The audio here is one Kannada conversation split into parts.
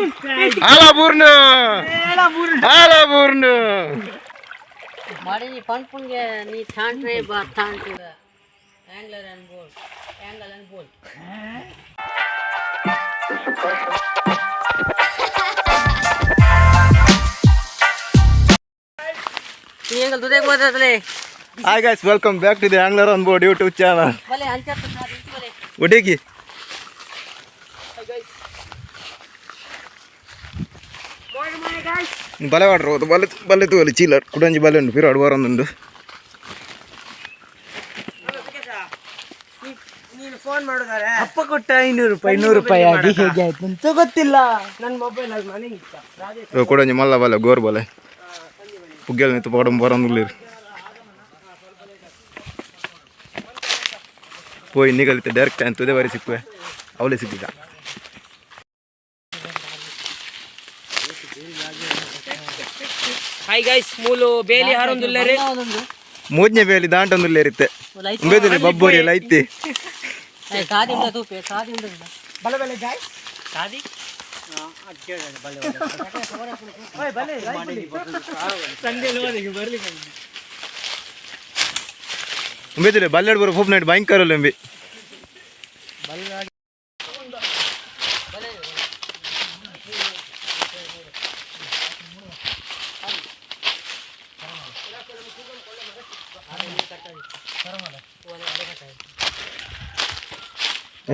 Ala burnu. Ala burnu. Mari ni panpunge ni thantre ba thantre. Angler and bolt. Angle and bolt. Angle tu dekh mata tale. Hi guys, welcome back to the Angler on Board YouTube channel. Bale anchar to sathi bale. Udeki. Hi guys. Morning guys. Bale vaadro bale tu ali chiller kudanji bale undu piru adu varannundu. ನೀನು ಫೋನ್ ಮಾಡಿದಾರೆ ಅಪ್ಪ ಕೊಟ್ಟ 500 ರೂಪಾಯಿ ಆಗಿ ಹೇಗೆ ಆಯ್ತು ಅಂತ ಗೊತ್ತಿಲ್ಲ ನನ್ನ ಮೊಬೈಲ್ ಅಲ್ಲಿ ಮನೆಗೆ ಇತ್ತ Rajesh kudanji malla bale gor bale. Gill nitu padam varannullir. Poi nigalite direct antude vari sikkuve. Avule sikkida. Hi guys ಮೂಲು ಬೇಲಿ ಹಾರೊಂದುಲ್ಲರೆ ಮೂಜ್ನೆ ಬೇಲಿ ದಾಂಟೊಂದುಲ್ಲೇರಿತ್ತೆ ಉಂಬೆದುಲೆ ಬಬ್ಬೊರಿ ಎಲ್ಲ ಐತಿ ಸಾದಿ ಉಂಡ ತೂಪೆ ಸಾದಿ ಉಂಡ ಬಲೆ ಬಲೆ ಗೈಸ್ ಸಾದಿ ಉಂಬೆದುಲೆ ಬಲ್ಲೆಡ್ ಬರೋ ಫೋಪ್ ನೈಟ್ ಭಯಂಕರ ಲೆಂಬಿ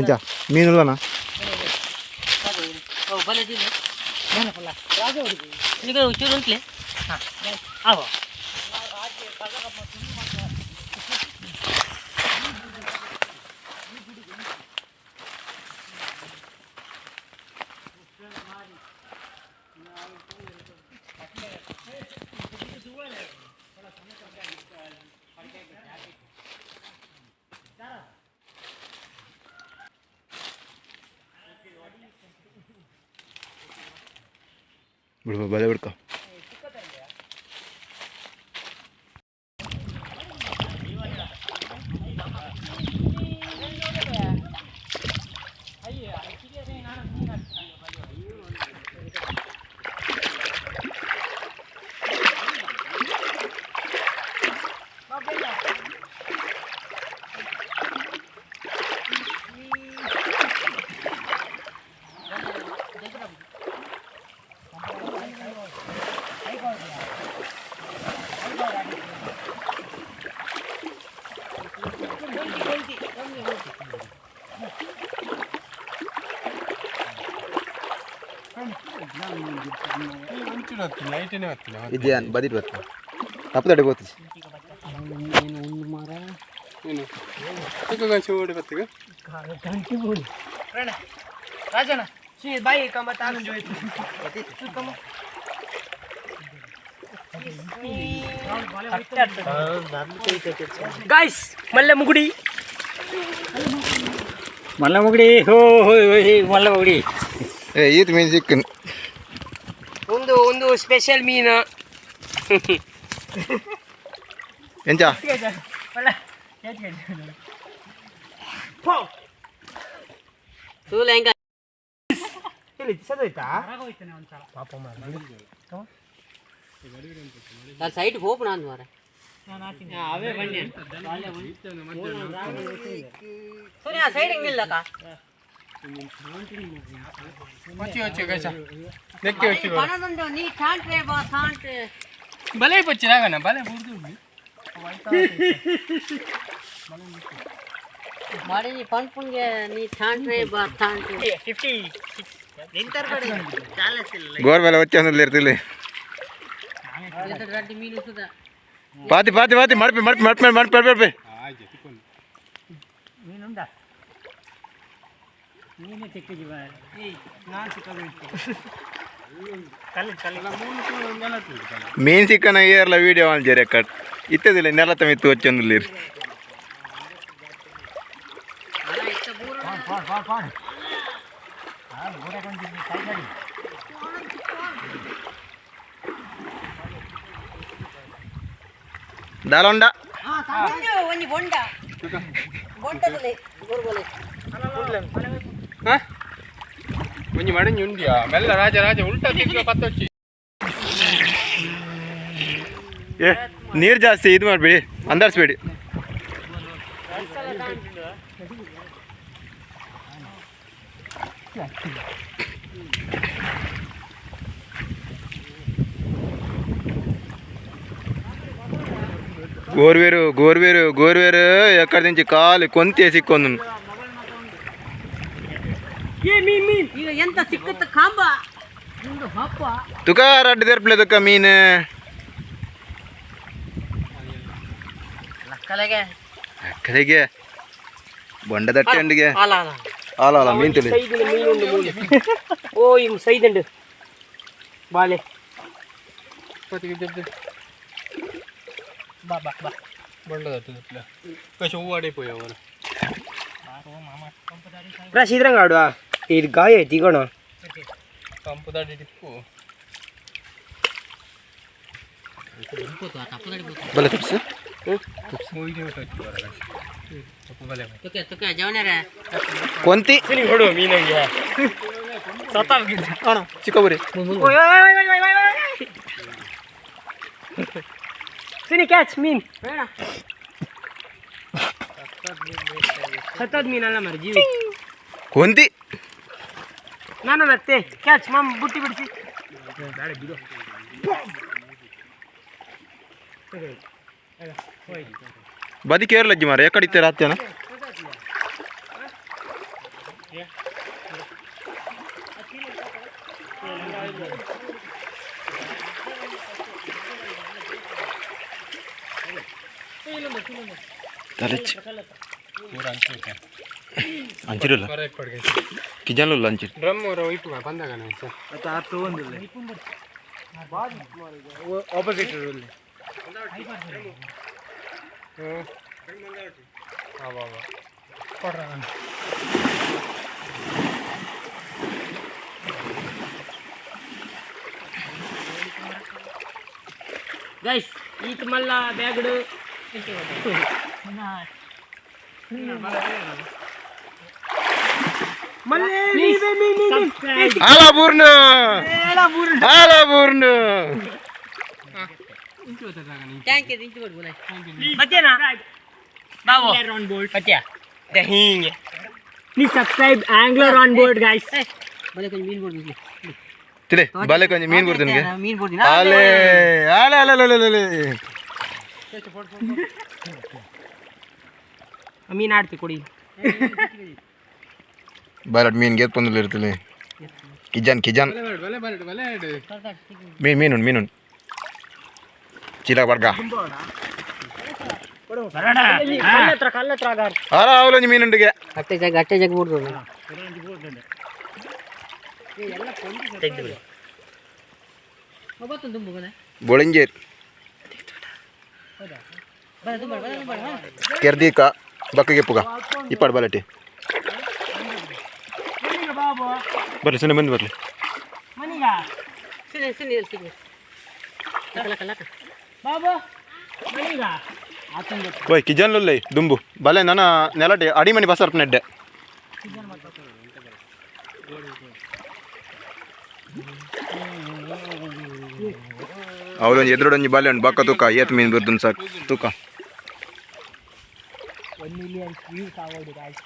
ಎಂಚ ಮೀನುಲ್ಲನಾ ಬಲೆ ದಿಲೆ ನೆನಪಲ್ಲ ರಾಜ ಈಗ ಉಚ್ಚೂರು ಉಂಟ್ಲೆ ಆವ ಬಿಡ್ಬ ಬಲೆ ಬಿಡ್ಕೊ ಇದ್ಯಾನ್ ಬದಿಟ್ ಬತ್ತ ತಪ್ಪು ತಡೆ ಗೋತಿಸಿ ಒಂದು ಮರ ಏನು ತಕ್ಕ ಚೋಡಿ ಬತ್ತಿಗೆ ಗಂಟಿ ಬೋಲಿ ರಾಜಣ್ಣ ಸಿ ಬಾಯಿ ಕಮ್ಮ ತಾನು ಜೋಯ್ತು ಕಮ್ಮ ಗಾಯ್ಸ್ ಮಲ್ಲೆ ಮುಗುಡಿ ಹೋ ಮಲ್ಲ ಮುಗುಡಿ ಏ ಈತ್ ಮೀನು ಸಿಕ್ಕನ್ ಒಂದು ಸ್ಪೆಷಲ್ ಮೀನು ಎಂಚ ತೂಲ ಹೆಂಗ ಸದೋಯ್ತಾ ಪಾಪ ಸೈಡ್ ಹೋಪ್ ನಾನು ಮಾರ ಅವೇ ಬನ್ನಿ ಸುನಿಯ ಸೈಡ್ ಹಿಂಗಿಲ್ಲಕ್ಕ ಪಣದೊಂದು ನೀ ಠಾಂಟ್ರೆ ಬಾ ಠಾಂಟ್ರೆ ಬಲೆ ಪಚ್ಚಿನಾಗಣ ಬಲೆ ಬುರ್ದು ಮಾಡಿ ನೀ ಪಣ್ಪುಂಗೆ ನೀ ಠಾಂಟ್ರೆ ಬಾ ಠಾಂಟ್ರೆ 50 ನಿಂತರ ಕಡೆ ಚಾಲಸಿಲ್ಲ ಗೋರ್ ಬೆಲೆ వచ్చి అందులో ಇರ್ತಿಲ್ಲ ರೆಡ್ಡಿ ಮೀನು ಸುದ ಪಾತಿ ಪಾತಿ ಪಾತಿ ಮಡ್ಪಿ ಮೀನುಂದ ನೀನೇ ತೆಕ್ಕಿದಿವ ಏಯ್ ನಾನು ಸಿಕ್ಕಬೇಕು ಮೀನ್ ಸಿಕ್ಕನ ಏರ್ಲ ವಿಡಿಯೋ ಆನ್ ಜರೆ ಕಟ್ ಇತ್ತದಿಲ್ಲ ನೆಲ ತಮಿತ್ತು వచ్చి అందులో ಇರ್ ದಾಲೊಂಡ ಒಂದು ಬೊಂಡ ಬೊಂಡದಲ್ಲಿ ಗೋರ್ಗೋಲೆ ಮುಂಜಿ ಮಡಂಜಿ ಉಂಡಿಯಾ ಮೆಲ್ಲ ರಾಜ ರಾಜ ಉಲ್ಟಾ ತಿರ್ಗ ಪತ್ತೊಚ್ಚಿ ಏ ನೀರು ಜಾಸ್ತಿ ಇದು ಮಾಡಬೇಡಿ ಅಂದಾರಿಸ್ಬೇಡಿ. గోరువేరు గోరువేరు గోరువేరు ఎక్కడి నుంచి కాలు కొంతే సిక్కొందు ಈಗ ಎಂತ ಸಿಕ್ಕತ್ತ ಕಾಂಬ ಒಂದು ಹಪ್ಪ ತುಕ ರಡ್ಡು ತೆರ್ಪ್ಲೆ ತುಕ ಮೀನು ಲಕ್ಕಲೆಗೆ ಕಡೆಗೆ ಬೊಂಡದಟ್ಟೆ ಅಂಡಿಗೆ ಅಲ್ಲ ಅಲ್ಲ ಅಲ್ಲ ಅಲ್ಲ ಮೀನು ತಿಳಿ ಓ ಹಿಂಗ್ ಸೈದಂಡು ಬಾಲೆ ಬಾ ಬಾ ಬಾ ಬೊಂಡದಟ್ಟು ಕಶ ಹೂವಾಡೈపోయి ಅವನು ಶೀದ್ರಂಗ ಆಡುವ ಇದು ಗಾಯ ಐತಿ ಈಗೋಣ ಕಂಪು ದಾಡಿ ಟಿಪ್ಪು ಬಲೆ ತಪ್ಸು ಕೊಂತಿ ಹೊಡು ಮೀನಿಗೆ ಚಿಕ್ಕಬರಿ ಸಿನಿ ಕ್ಯಾಚ್ ಮೀನ್ ಸತ್ತದ ಮೀನಲ್ಲ ಮರ ಜೀವಿ ಕೊಂತಿ ನಾನು ಮತ್ತೆ ಕ್ಯಾಚ್ ಮಾಮ್ ಬುಟ್ಟಿ ಬಿಡಿಸಿ ಬದಿ ಕೇರಳಜ್ಜಿ ಮಾರ ಎಕಡಿತ್ತೆ ರಾತ್ರಿನ ಅಂಚಿರಲ್ಲ ಕಿಜನ್ಲ ಅಂಚಿರ್ ಡ್ರಮ್ ವೈಪು ಬಂದಾಗ ಆಪೋಸಿಟ್ ಗೈಸ್ ಈತ ಮಲ್ಲ ಬ್ಯಾಗ್ಡು Ala burnu. Ala burnu. Tank ಇದೆ ಇಂಚು ಕೊಡ್ಬೋದ ಮತ್ತೇನಾ ಬಾವು ಆನ್ ಬೋರ್ಡ್ ಮತ್ತ್ಯಾ ದಹಿಂಗ್ please subscribe angler on board guys ಬಲೆ ಕೊಂಚ ಮೀನು ಕೊಡ್ಬೇಕು ತಿಲೆ ಬಾಲೆ ಕೊಂಚ ಮೀನು ಕೊಡ್ತೀನಿ ನಿನಗೆ ಮೀನು ಕೊಡ್ತೀನಿ ಆಲೆ ಆಲೆ ಆಲೆ ಆಲೆ ಆಲೆ ಮೀನು ಆಡ್ತಿ ಕೊಡಿ ಬಾಲಟ್ ಮೀನು ಗೆತ್ ಬಂದಲ್ಲಿ ಇರ್ತಲೆ ಕಿಜನ್ ಕಿಜನ್ ಮೀನು ಮೀನು ಮೀನು ಚಿಲ ಬರ್ಗ ಆರ ಅವಲೊಂದು ಮೀನುಂಡಿಗೆ ಅಟ್ಟೆ ಜಗ್ ಬಿಡ್ಬೋದು ಬೊಳಿಂಜೇರ್ ಕೆರ್ದೀಕ ಬಕ್ಕಗೆ ಪುಗ ಇಪ್ಪಾಡು ಬಾಲಟಿ ಬರ್ರಿ ಸುಮ್ಮನೆ ಬಂದು ಬರ್ಲಿ ಓಯ್ ಕಿಜನ್ ಲೊಲ್ಲೈ ದುಂಬು ಬಲೆ ನನ್ನ ನೆಲಟೆ ಅಡಿಮಣಿ ಬಸರ್ಪ ನೆಡ್ಡೆ ಅವಳೊಂದು ಎದುರೊಂದು ಬಾಲೆ ಉಂಟು ಬಕ್ಕ ತೂಕ ಏತ್ ಮೀನು ಬಿರ್ದು ಸಾಕು ತೂಕ 1 million views ಆಗೋದು guys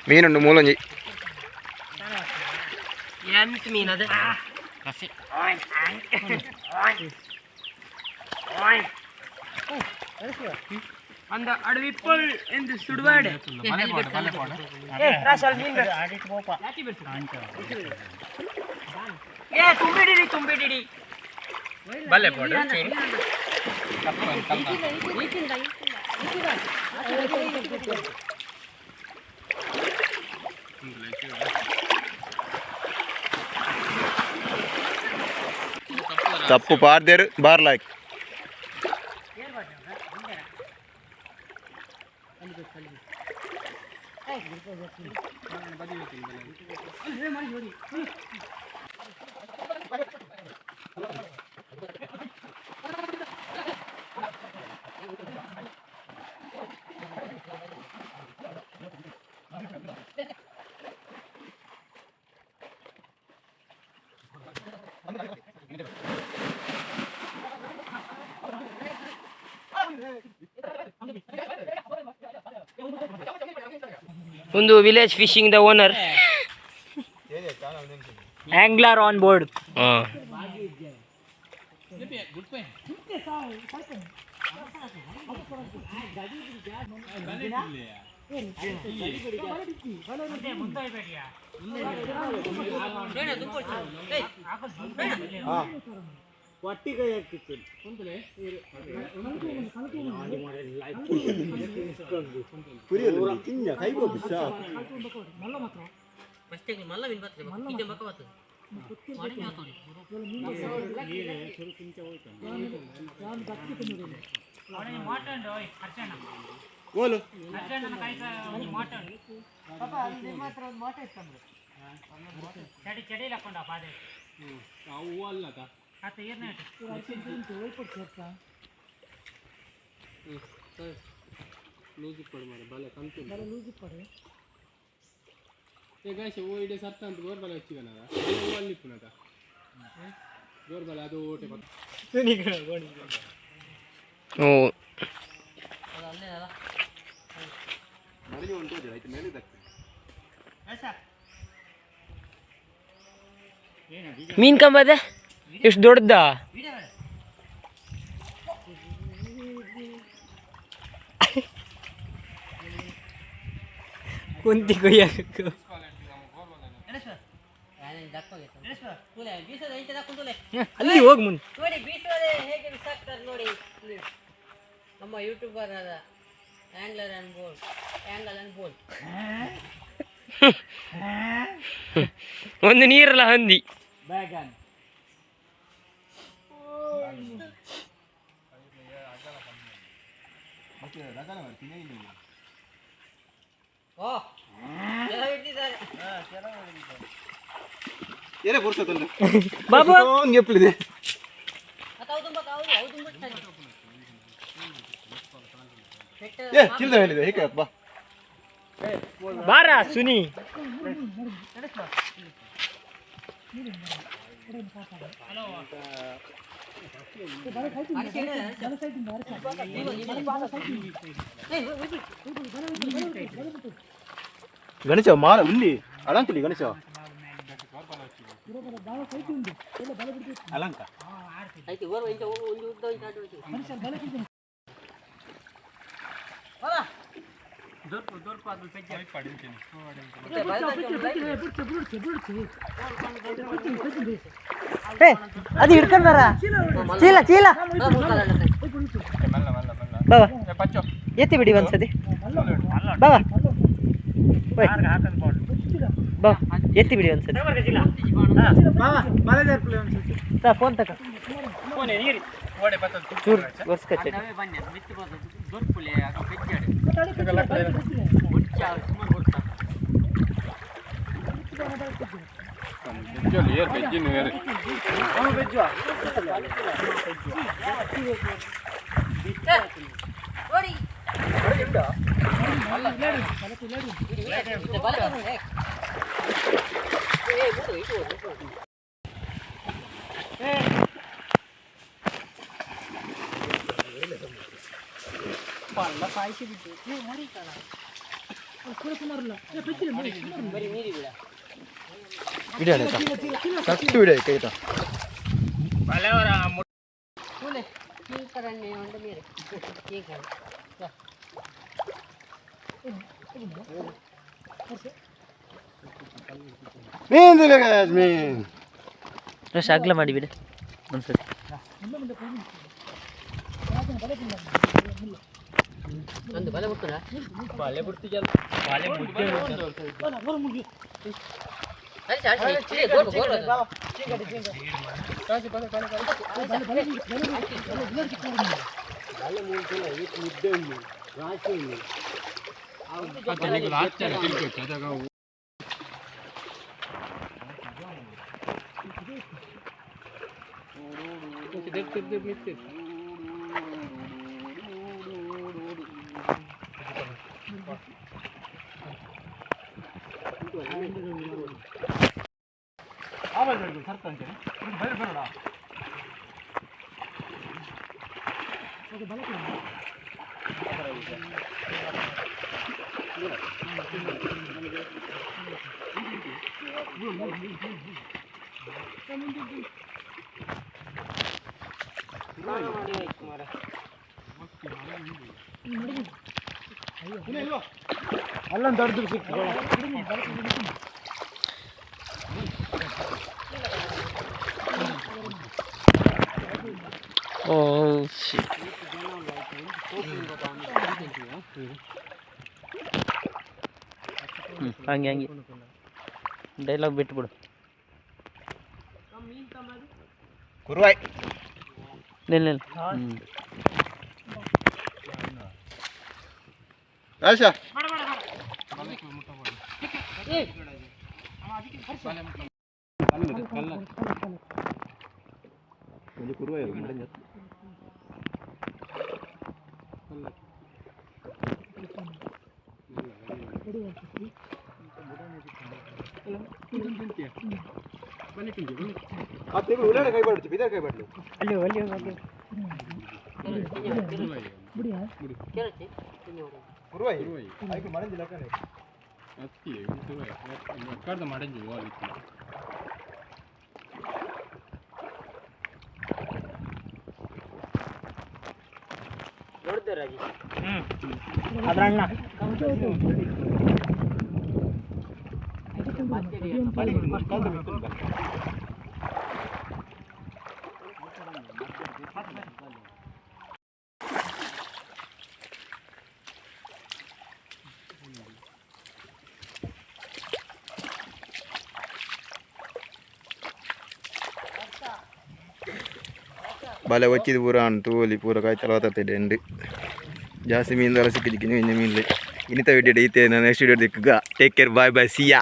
ಮೀನುಂಡು ಮೂಲೊಂಜಿ ಎಂತ ಮೀನದು அந்த அடுவிப்பல் என்று சுடுவாடு ತುಂಬಿಡಿಡಿ ಬಲ್ಲೆ ಪೋಡು ತಪ್ಪು ಪಾರ್ದೇರು ಬಾರ್ಲಾಕ್ ಒಂದು village fishing the owner angler on board. ಒಟ್ಟಿ ಕೈ ಹಾಕ್ತಿತ್ತು ಮಲ್ಲ ಮೀನು ಬರ್ತದೆ ಮಕ್ಕ ಬರ್ತದೆ ಮೀನ್ ಕಂಬದ ಎಷ್ಟು ದೊಡ್ಡದ ಕುಂತಿ ಕೊಯ್ಯಕ್ಕೆ ಅಲ್ಲಿ ಹೋಗಿ ಮುಂದೆ ನೋಡಿ ಬೀಸೋದೆ ಹೇಗೆ ಬಿಸಾಕ್ತಾರೆ ನೋಡಿ. ನಮ್ಮ ಯೂಟ್ಯೂಬರ್ ಅದ angler and bold angle and bold. ಒಂದು ನೀರಲ್ಲ ಹಂದಿ ಬಾಬು ಎಪ್ಪಲಿದೆ ಚಿಲ್ದ ಹೇಳಿದೆ ಹೇಗೆ ಬಾ ಬಾರ ಸುನಿ ಗಣೇಶ ಮಾಲ ಉಲ್ಲಿ ಅಲಂಕಲಿ ಗಣೇಶ ಅಲಂಕ ಅದು ಹಿಡ್ಕೊಂಡಾರ ಚೀಲ ಚೀಲ ಬಾಬಾ ಎತ್ತಿ ಬಿಡಿ ಒಂದ್ಸತಿ ಬಾಬಾ ಬಾ ಎತ್ತಿ ಬಿಡಿ ಒಂದ್ಸತಿ ಫೋನ್ ತಕ ಚೂರು ಒರ್ಸ್ಕಚ್ಚಿ ಅಗ್ಲ ಮಾಡಿಬಿಡ ಒಂದ್ಸತಿ ಒಂದು ಬಲೆ ಬಿಡ್ತಾರ ಬಾಳೆ ಬಿಡ್ತೀಯ ಅಲ್ಲೊಂದು ದೊಡ್ಡದು ಸಿಕ್ತು. ಓ ಶಿಟ್. ಹಂಗೆ ಹಂಗೆ ಡೈಲಾಗ್ ಬಿಟ್ಬಿಡು. ಕುರುವಾಯ್ ನಿಲ್ಲ ಆಶಾ ಕುರುವಾಯ್ ಕೈ ಬಾಡ್ತು ಬಿದರ್ ಕೈ ಬಾಡ್ಲು ಅಲ್ಲಿ ಅಲ್ಲಿ ಅಲ್ಲಿ ಕುರುವಾಯ್ ಆಯ್ತು ಮರಂಜಿಲ್ಲ ಕಣೆ ಅತ್ತಿ ಕುರುವಾಯ್ ಕರ್ದ ಮಡಂಜಿ ಹೋಗಿ ನೋಡಿದ್ದೆ ರಾಜಿ. ಅದ್ರ ಅಣ್ಣ ಬಲೆ ಒಚ್ಚಿದ ಪೂರ ಅಂಟು ಒಲಿ ಪೂರ ಕಾಯ್ತಲ್ಲ ಹೊತ್ತಿದೆ ಎಂಡು ಜಾಸ್ತಿ ಮೀನ್ದೆಲ್ಲ ಸಿಕ್ಕಿದ್ದಕ್ಕೆ ಇನ್ನೇ ಮೀನ್ಲೆ ಇನ್ನಿತ ವಿಡಿಯೋ ಐತೆ ನಾನು ನೆಕ್ಸ್ಟ್ ವಿಡಿಯೋ ದಿಕ್ಕ ಟೇಕ್ ಕೇರ್ ಬಾಯ್ ಬಾಯ್ ಸಿಯಾ.